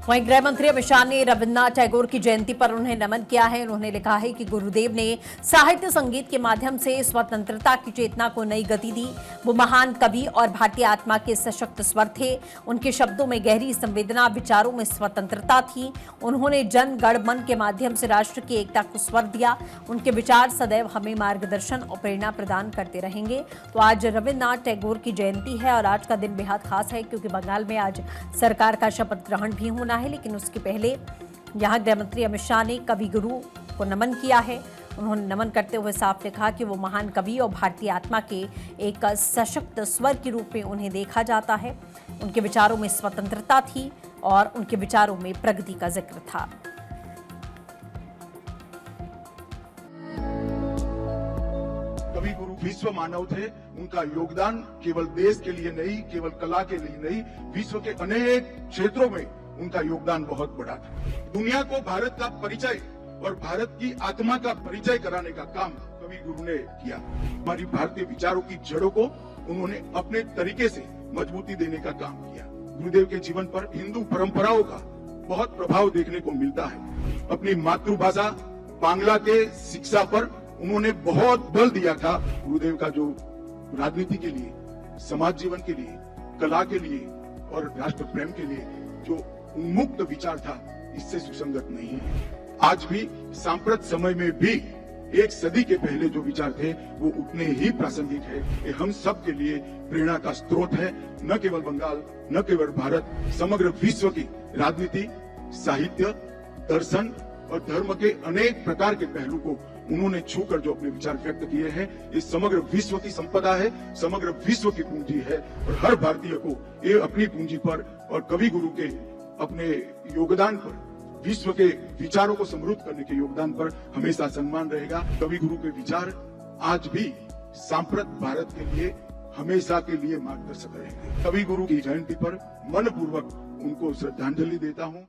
वहीं गृह मंत्री अमित शाह ने रविन्द्रनाथ टैगोर की जयंती पर उन्हें नमन किया है। उन्होंने लिखा है कि गुरुदेव ने साहित्य संगीत के माध्यम से स्वतंत्रता की चेतना को नई गति दी। वो महान कवि और भारतीय आत्मा के सशक्त स्वर थे। उनके शब्दों में गहरी संवेदना, विचारों में स्वतंत्रता थी। उन्होंने जन गण मन के माध्यम से राष्ट्र की एकता को स्वर दिया। उनके विचार सदैव हमें मार्गदर्शन और प्रेरणा प्रदान करते रहेंगे। तो आज रविन्द्रनाथ टैगोर की जयंती है और आज का दिन बेहद खास है क्योंकि बंगाल में आज सरकार का शपथ ग्रहण भी होना है। लेकिन उसके पहले यहां गृह मंत्री अमित शाह ने कवि गुरु को नमन किया है। उन्होंने नमन करते हुए साफ लिखा कि वो महान कवि और भारतीय आत्मा के एक सशक्त स्वर के रूप में उन्हें देखा जाता है। उनके विचारों में स्वतंत्रता थी और उनके विचारों में प्रगति का जिक्र था। कवि गुरु विश्व मानव थे। उनका योगदान केवल देश के लिए नहीं, केवल कला के लिए नहीं, विश्व के अनेक क्षेत्रों में उनका योगदान बहुत बड़ा था। दुनिया को भारत का परिचय और भारत की आत्मा का परिचय कराने का काम कवि गुरु ने किया। हमारी भारतीय विचारों की जड़ों को उन्होंने अपने तरीके से मजबूती देने का काम किया। गुरुदेव के जीवन पर हिंदू परंपराओं का बहुत प्रभाव देखने को मिलता है। अपनी मातृभाषा बांग्ला के शिक्षा पर उन्होंने बहुत बल दिया था। गुरुदेव का जो राजनीति के लिए, समाज जीवन के लिए, कला के लिए और राष्ट्र प्रेम के लिए जो उन्मुक्त विचार था, इससे सुसंगत नहीं है। आज भी सांप्रत समय में भी एक सदी के पहले जो विचार थे वो उतने ही प्रासंगिक है। ये हम सब के लिए प्रेरणा का स्रोत है। न केवल बंगाल, न केवल भारत, समग्र विश्व की राजनीति, साहित्य, दर्शन और धर्म के अनेक प्रकार के पहलू को उन्होंने छूकर जो अपने विचार व्यक्त किए हैं, ये समग्र विश्व की संपदा है, समग्र विश्व की पूंजी है और हर भारतीय को ये अपनी पूंजी पर और कवि गुरु के अपने योगदान पर, विश्व के विचारों को समृद्ध करने के योगदान पर हमेशा सम्मान रहेगा। कवि गुरु के विचार आज भी सांप्रत भारत के लिए हमेशा के लिए मार्गदर्शक रहेंगे। कवि गुरु की जयंती पर मनपूर्वक उनको श्रद्धांजलि देता हूँ।